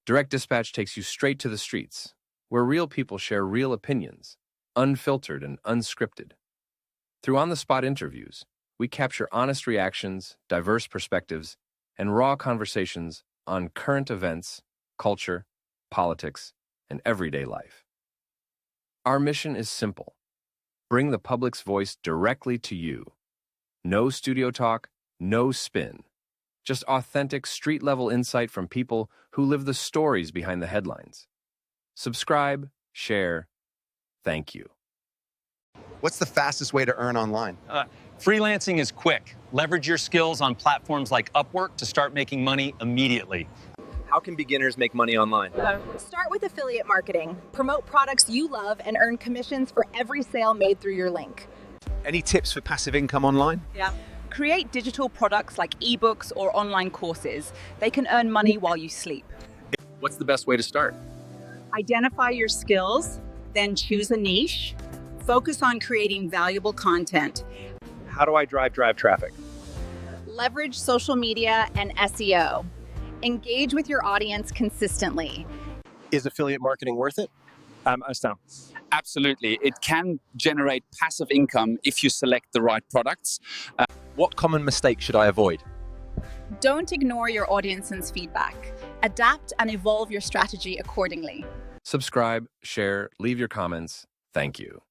Direct Dispatch takes you straight to the streets, where real people share real opinions, unfiltered and unscripted. Through on-the-spot interviews, we capture honest reactions, diverse perspectives, and raw conversations on current events, culture, politics, and everyday life. Our mission is simple: bring the public's voice directly to you. No studio talk, no spin. Just authentic, street-level insight from people who live the stories behind the headlines. Subscribe, share, thank you. What's the fastest way to earn online? Freelancing is quick. Leverage your skills on platforms like Upwork to start making money immediately. How can beginners make money online? Start with affiliate marketing. Promote products you love and earn commissions for every sale made through your link. Any tips for passive income online? Yeah. Create digital products like ebooks or online courses. They can earn money while you sleep. What's the best way to start? Identify your skills, then choose a niche. Focus on creating valuable content. How do I drive traffic? Leverage social media and SEO. Engage with your audience consistently. Is affiliate marketing worth it? Absolutely. It can generate passive income if you select the right products. What common mistakes should I avoid? Don't ignore your audience's feedback. Adapt and evolve your strategy accordingly. Subscribe, share, leave your comments. Thank you.